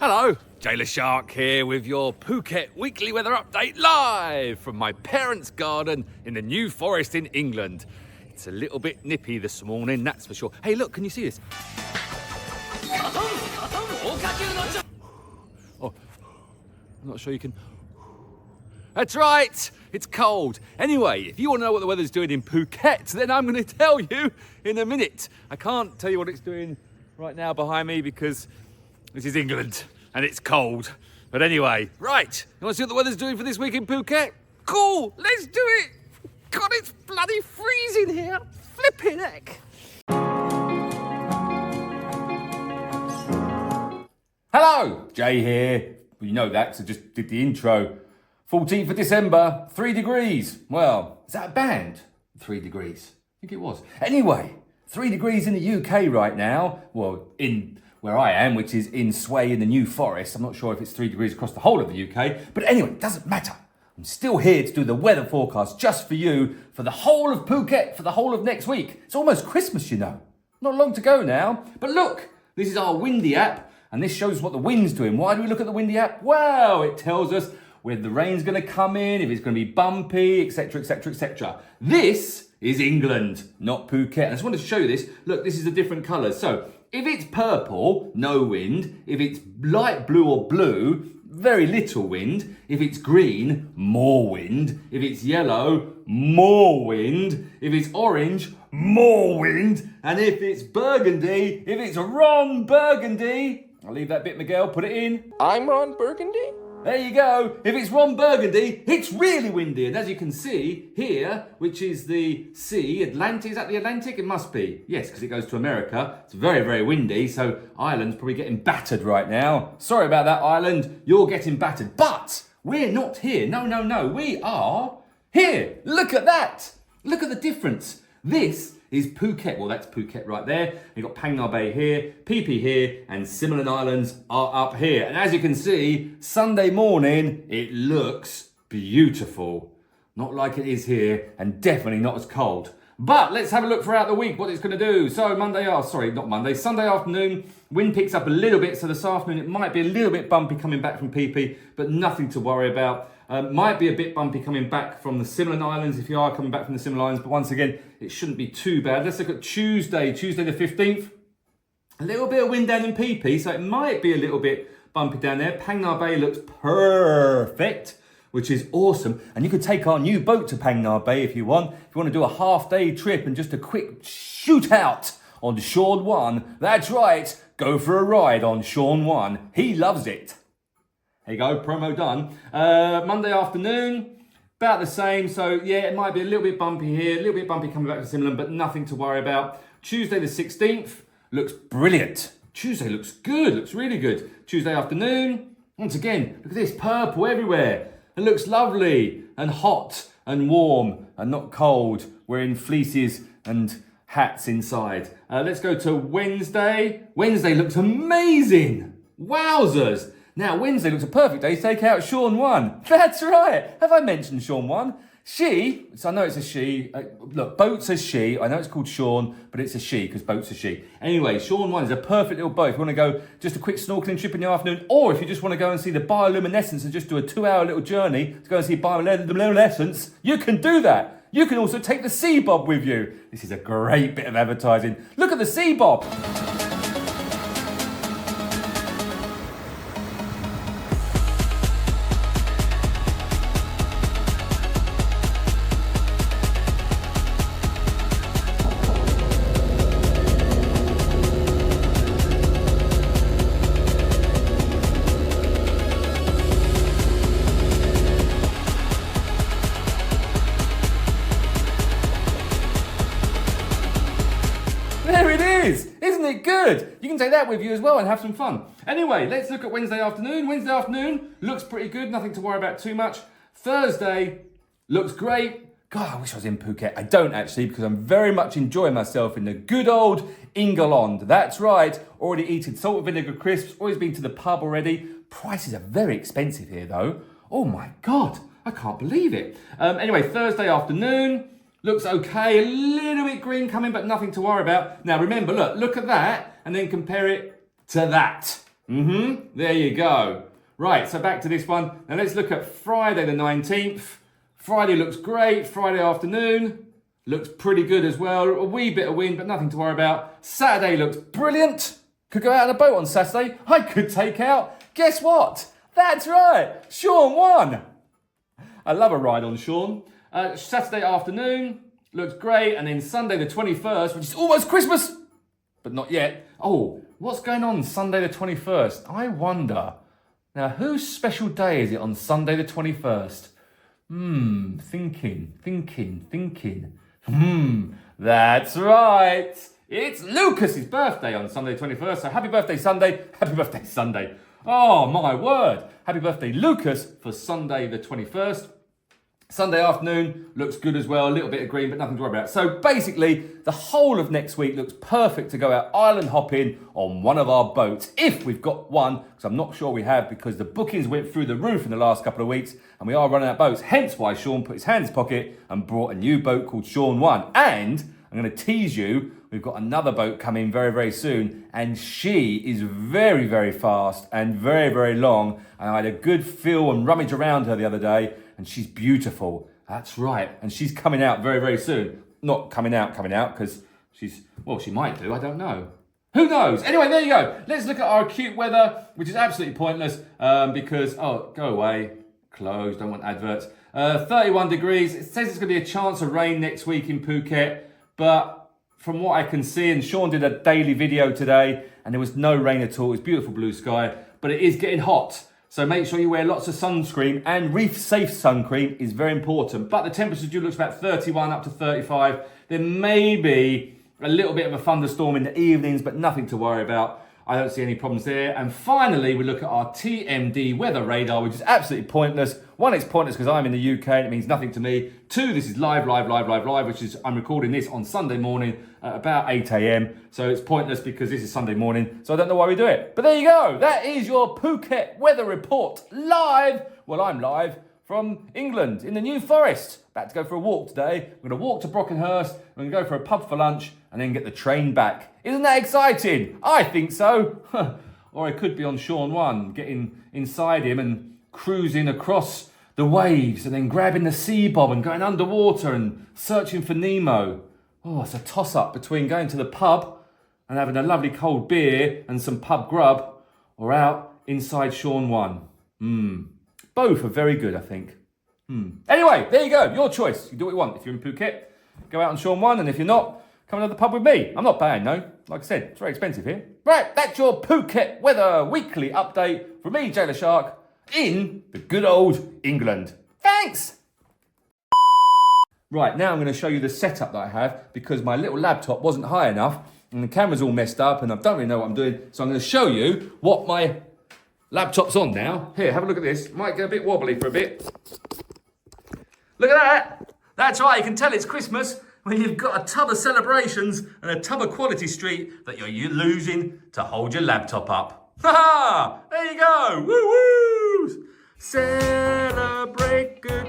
Hello, Jailer Shark here with your Phuket weekly weather update live from my parents' garden in the New Forest in England. It's a little bit nippy this morning, that's for sure. Hey, look, can you see this? Oh, I'm not sure you can. That's right, it's cold. Anyway, if you want to know what the weather's doing in Phuket, then I'm going to tell you in a minute. I can't tell you what it's doing right now behind me because this is England and it's cold. But anyway, right, you want to see what the weather's doing for this week in Phuket? Cool, let's do it. God, it's bloody freezing here. Flipping heck. Hello, Jay here. Well, you know that, so just did the intro. 14th of December, 3 degrees. Well, is that a band? 3 degrees. I think it was. Anyway, 3 degrees in the UK right now. Well, in where I am, which is in Sway in the New Forest. I'm not sure if it's 3 degrees across the whole of the UK. But anyway, it doesn't matter. I'm still here to do the weather forecast just for you, for the whole of Phuket, for the whole of next week. It's almost Christmas, you know. Not long to go now. But look, this is our windy app, and this shows what the wind's doing. Why do we look at the windy app? Well, it tells us whether the rain's going to come in, if it's going to be bumpy, etc., etc., etc. This is England, not Phuket. I just wanted to show you this. Look, this is the different colours. So, if it's purple, no wind. If it's light blue or blue, very little wind. If it's green, more wind. If it's yellow, more wind. If it's orange, more wind. And if it's burgundy, if it's Ron Burgundy, I'll leave that bit, Miguel, put it in. I'm Ron Burgundy? There you go. If it's Ron Burgundy, it's really windy. And as you can see here, which is the sea, Atlantic, is that the Atlantic? It must be. Yes, because it goes to America. It's very, very windy. So Ireland's probably getting battered right now. Sorry about that, Ireland. You're getting battered. But we're not here. No, no, no. We are here. Look at that. Look at the difference. This is Phuket. Well, that's Phuket right there. You've got Phang Nga Bay here, Phi Phi here, and Similin Islands are up here. And as you can see, Sunday morning, it looks beautiful. Not like it is here, and definitely not as cold. But let's have a look throughout the week what it's going to do. So Sunday afternoon, wind picks up a little bit. So this afternoon, it might be a little bit bumpy coming back from Phi Phi, but nothing to worry about. Might be a bit bumpy coming back from the Similin Islands if you are coming back from the Similin Islands. But once again, it shouldn't be too bad. Let's look at Tuesday the 15th. A little bit of wind down in Phi Phi, so it might be a little bit bumpy down there. Phang Nga Bay looks perfect, which is awesome. And you could take our new boat to Phang Nga Bay if you want. If you want to do a half-day trip and just a quick shootout on Sean 1, that's right, go for a ride on Sean 1. He loves it. There you go, promo done. Monday afternoon, about the same. So yeah, it might be a little bit bumpy here, a little bit bumpy coming back to Similin, but nothing to worry about. Tuesday the 16th looks brilliant. Tuesday looks good, looks really good. Tuesday afternoon, once again, look at this, purple everywhere. It looks lovely and hot and warm and not cold. We're in fleeces and hats inside. Let's go to Wednesday. Wednesday looks amazing. Wowzers. Now, Wednesday looks a perfect day to take out Sean 1. That's right. Have I mentioned Sean 1? She, so I know it's a she. Look, boat's a she. I know it's called Sean, but it's a she because boat's a she. Anyway, Sean 1 is a perfect little boat. If you want to go just a quick snorkeling trip in the afternoon, or if you just want to go and see the bioluminescence and just do a 2-hour little journey to go and see bioluminescence, you can do that. You can also take the sea bob with you. This is a great bit of advertising. Look at the sea bob. There it is! Isn't it good? You can take that with you as well and have some fun. Anyway, let's look at Wednesday afternoon. Wednesday afternoon looks pretty good. Nothing to worry about too much. Thursday looks great. God, I wish I was in Phuket. I don't actually, because I'm very much enjoying myself in the good old England. That's right. Already eaten salt and vinegar crisps. Always been to the pub already. Prices are very expensive here though. Oh my God, I can't believe it. Anyway, Thursday afternoon. Looks okay, a little bit green coming, but nothing to worry about. Now remember, look at that, and then compare it to that. There you go. Right, so back to this one. Now let's look at Friday the 19th. Friday looks great. Friday afternoon looks pretty good as well. A wee bit of wind, but nothing to worry about. Saturday looks brilliant. Could go out on a boat on Saturday. I could take out, guess what? That's right, Sean won. I love a ride on Sean. Saturday afternoon looks great. And then Sunday the 21st, which is almost Christmas, but not yet. Oh, what's going on Sunday the 21st? I wonder. Now, whose special day is it on Sunday the 21st? Thinking. That's right. It's Lucas's birthday on Sunday the 21st. So happy birthday, Sunday. Happy birthday, Sunday. Oh, my word. Happy birthday, Lucas, for Sunday the 21st. Sunday afternoon looks good as well. A little bit of green, but nothing to worry about. So basically, the whole of next week looks perfect to go out island hopping on one of our boats. If we've got one, because I'm not sure we have, because the bookings went through the roof in the last couple of weeks, and we are running out of boats. Hence why Sean put his hand in his pocket and brought a new boat called Sean One. And I'm going to tease you, we've got another boat coming very, very soon, and she is very, very fast and very, very long. And I had a good feel and rummage around her the other day, and she's beautiful. That's right. And she's coming out very, very soon. Not coming out, because she's, well, she might do, I don't know. Who knows? Anyway, there you go. Let's look at our cute weather, which is absolutely pointless because, oh, go away. Close, don't want adverts. 31 degrees. It says there's going to be a chance of rain next week in Phuket, but from what I can see, and Sean did a daily video today, and there was no rain at all. It was beautiful blue sky, but it is getting hot. So make sure you wear lots of sunscreen, and reef-safe sunscreen is very important. But the temperature do looks about 31 up to 35. There may be a little bit of a thunderstorm in the evenings, but nothing to worry about. I don't see any problems there. And finally, we look at our TMD weather radar, which is absolutely pointless. One, it's pointless because I'm in the UK and it means nothing to me. Two, this is live, which is I'm recording this on Sunday morning at about 8 a.m. So it's pointless because this is Sunday morning. So I don't know why we do it. But there you go. That is your Phuket weather report live. Well, I'm live from England in the New Forest. About to go for a walk today. We're going to walk to Brockenhurst. We're going to go for a pub for lunch and then get the train back. Isn't that exciting? I think so. Or I could be on Sean One, getting inside him and cruising across the waves and then grabbing the sea bob and going underwater and searching for Nemo. Oh, it's a toss-up between going to the pub and having a lovely cold beer and some pub grub or out inside Sean One. Both are very good, I think. Anyway, there you go. Your choice. You do what you want. If you're in Phuket, go out on Sean One, and if you're not, come to the pub with me. I'm not paying, no. Like I said, it's very expensive here. Right, that's your Phuket weather weekly update from me, Jailer Shark, in the good old England. Thanks! Right, now I'm going to show you the setup that I have because my little laptop wasn't high enough and the camera's all messed up and I don't really know what I'm doing. So I'm going to show you what my laptop's on now. Here, have a look at this. Might get a bit wobbly for a bit. Look at that. That's right, you can tell it's Christmas when you've got a tub of celebrations and a tub of Quality Street that you're losing to hold your laptop up. Ha ha! There you go! Woo woo! Celebrate good.